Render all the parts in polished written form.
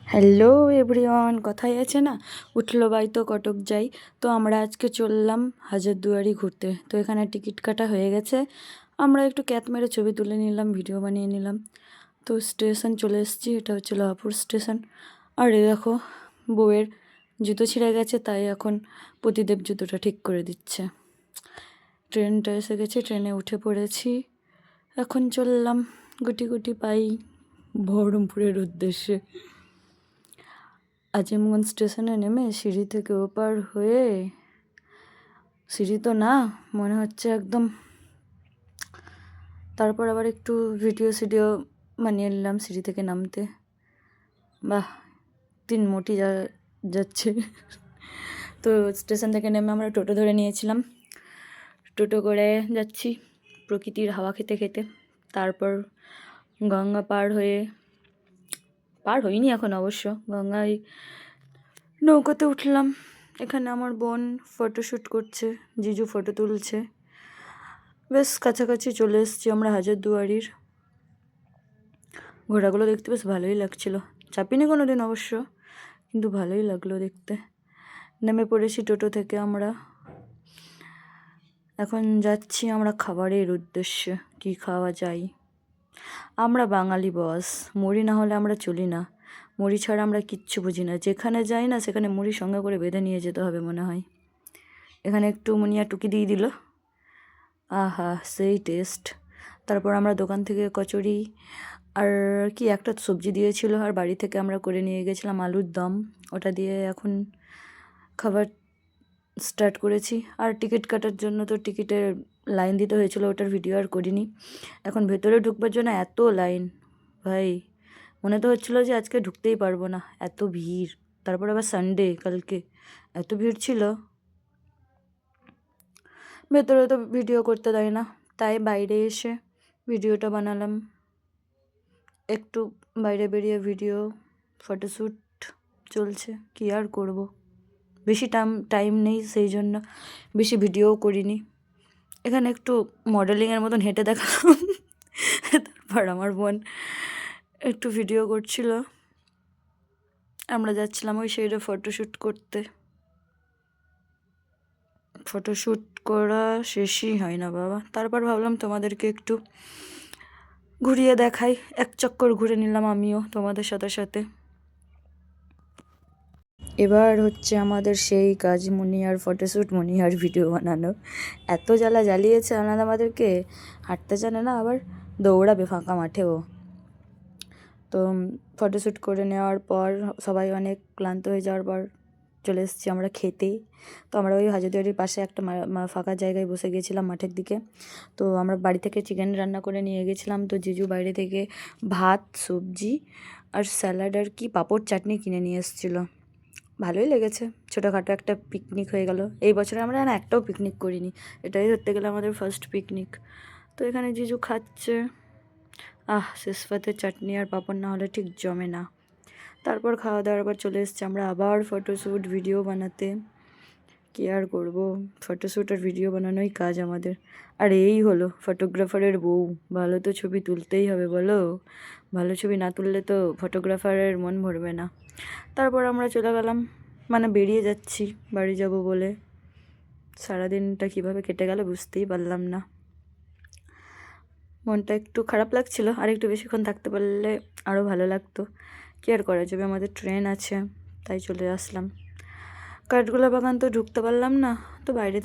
Hello everyone, কথাই আছে না, উঠলো বাই তো কটক যাই। তো আমরা আজকে চললাম হাজারদুয়ারি ঘুরতে। তো এখানে টিকিট কাটা হয়ে গেছে, আমরা একটু ক্যাত মেরে ছবি তুলে নিলাম, ভিডিও বানিয়ে নিলাম। তো স্টেশন চলে এসেছি, এটা হচ্ছে লাহাপুর স্টেশন। আর এ দেখো, বউয়ের জুতো ছিঁড়ে গেছে, তাই এখন প্রতিদেব জুতোটা ঠিক করে দিচ্ছে। ট্রেনটা এসে গেছে, ট্রেনে উঠে পড়েছি। এখন চললাম গুটি গুটি পাই বহরমপুরের উদ্দেশ্যে। আজিমগঞ্জ স্টেশনে নেমে সিঁড়ি থেকে ওপার হয়ে, সিঁড়ি তো না মনে হচ্ছে একদম, তারপর আবার একটু ভিডিও বানিয়ে নিলাম সিঁড়ি থেকে নামতে। বাহ, 3 মোটি যাচ্ছে। তো স্টেশন থেকে নেমে আমরা টোটো ধরে নিয়েছিলাম, টোটো করে যাচ্ছি প্রকৃতির হাওয়া খেতে খেতে। তারপর গঙ্গা পার হইনি এখন অবশ্য, গঙ্গায় নৌকাতে উঠলাম। এখানে আমার বোন ফটোশ্যুট করছে, জিজু ফটো তুলছে। বেশ কাছাকাছি চলে এসেছি আমরা হাজারদুয়ারির। ঘোড়াগুলো দেখতে বেশ ভালোই লাগছিল, চাপিনি কোনো দিন অবশ্য, কিন্তু ভালোই লাগলো দেখতে। নেমে পড়েছি টোটো থেকে আমরা, এখন যাচ্ছি আমরা খাবারের উদ্দেশ্যে। কি খাওয়া যায়? আমরা বাঙালি বস, মুড়ি না হলে আমরা চলি না। মুড়ি ছাড়া আমরা কিচ্ছু বুঝি না, যেখানে যাই না সেখানে মুড়ি সঙ্গে করে বেঁধে নিয়ে যেতে হবে মনে হয়। এখানে একটু মুনিয়া টুকি দিয়ে দিল, আহা সেই টেস্ট। তারপর আমরা দোকান থেকে কচুরি আর কি একটা সবজি দিয়েছিল, আর বাড়ি থেকে আমরা করে নিয়ে গেছিলাম আলুর দম, ওটা দিয়ে এখন খাবার স্টার্ট করেছি। আর টিকিট কাটার জন্য তো টিকিটের লাইন দিতে হয়েছিল, ওটার ভিডিও আর করিনি। এখন ভেতরে ঢুকবার জন্য এত লাইন, ভাই মনে তো হচ্ছিলো যে আজকে ঢুকতেই পারবো না, এত ভিড়। তারপর আবার সানডে, কালকে এত ভিড় ছিল। ভেতরে তো ভিডিও করতে দেয় না, তাই বাইরে এসে ভিডিওটা বানালাম। একটু বাইরে বেরিয়ে ভিডিও ফটোশ্যুট চলছে, কি আর করব, বেশি টাইম নেই, সেই জন্য বেশি ভিডিও করিনি। এখানে একটু মডেলিংয়ের মতন হেঁটে দেখালাম। তারপর আমার বোন একটু ভিডিও করছিল, আমরা যাচ্ছিলাম ওই সাইডে ফটোশ্যুট করতে। ফটোশ্যুট করা শেষই হয় না বাবা। তারপর ভাবলাম তোমাদেরকে একটু ঘুরিয়ে দেখাই, এক চক্কর ঘুরে নিলাম আমিও তোমাদের সাথে সাথে। এবার হচ্ছে আমাদের সেই কাজ, মুনিয়ার ফটোশ্যুট, মুনিয়ার ভিডিও বানানো। এত জ্বালিয়েছে আমাদেরকে, হাঁটতে জানে না, আবার দৌড়াবে ফাঁকা মাঠেও। তো ফটোশ্যুট করে নেওয়ার পর সবাই অনেক ক্লান্ত হয়ে যাওয়ার পর চলে এসেছি আমরা খেতে। তো আমরা ওই হাজারদুয়ারির পাশে একটা ফাঁকা জায়গায় বসে গিয়েছিলাম মাঠের দিকে। তো আমরা বাড়ি থেকে চিকেন রান্না করে নিয়ে গেছিলাম, তো জিজু বাইরে থেকে ভাত, সবজি আর স্যালাড আর কি পাঁপড় চাটনি কিনে নিয়ে এসেছিলো। ভালোই লেগেছে, ছোটোখাটো একটা পিকনিক হয়ে গেল। এই বছরে আমরা না একটাও পিকনিক করিনি, এটাই ধরতে গেলে আমাদের ফার্স্ট পিকনিক। তো এখানে জিজু খাচ্ছে, শেষ পাতে চাটনি আর পাঁপড় না হলে ঠিক জমে না। তারপর খাওয়া দাওয়ার পর চলে এসেছি আমরা আবার ফটোশ্যুট ভিডিও বানাতে। কী আর করবো, ফটোশ্যুট আর ভিডিও বানানোই কাজ আমাদের। আর এই হলো ফটোগ্রাফারের বউ, ভালো তো ছবি তুলতেই হবে বলো, ভালো ছবি না তুললে তো ফটোগ্রাফারের মন ভরবে না। তারপর আমরা চলে গেলাম, মানে বেরিয়ে যাচ্ছি বাড়ি যাব বলে। সারাদিনটা কীভাবে কেটে গেল বুঝতেই পারলাম না, মনটা একটু খারাপ লাগছিল। আর একটু বেশিক্ষণ থাকতে পারলে আরও ভালো লাগতো, কী আর করা যাবে, আমাদের ট্রেন আছে তাই চলে আসলাম। কাঠগোলা বাগান তো ঢুকতে পারলাম না, তো বাইরে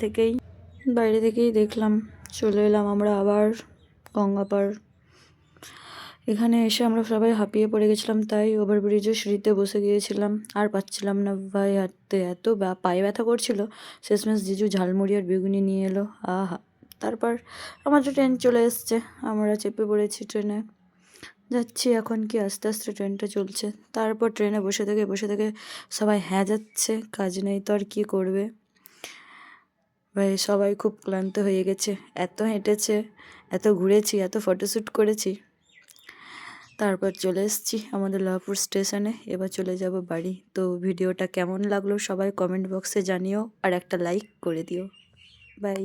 থেকেই দেখলাম। চলে এলাম আমরা আবার গঙ্গাপাড়। এখানে এসে আমরা সবাই হাঁপিয়ে পড়ে গেছিলাম, তাই ওভারব্রিজের সিঁড়িতে বসে গিয়েছিলাম। আর পাচ্ছিলাম না ভাই হাঁটতে, এত পায়ে ব্যথা করছিল। শেষমেশ জিজু ঝালমুড়ি আর বেগুনি নিয়ে এলো, আহা। তারপর আমাদের ট্রেন চলে এসছে, আমরা চেপে পড়েছি ট্রেনে, যাচ্ছি এখন। কি আস্তে আস্তে ট্রেনটা চলছে। তারপর ট্রেনে বসে থেকে সবাই হ্যাঁ যাচ্ছে, কাজ নেই তো আর কী করবে ভাই, সবাই খুব ক্লান্ত হয়ে গেছে। এত হেঁটেছে, এত ঘুরেছি, এত ফটোশ্যুট করেছি। তারপর চলে এসেছি আমাদের লাহাপুর স্টেশনে, এবার চলে যাব বাড়ি। তো ভিডিওটা কেমন লাগলো সবাই কমেন্ট বক্সে জানিও, আর একটা লাইক করে দিও। বাই।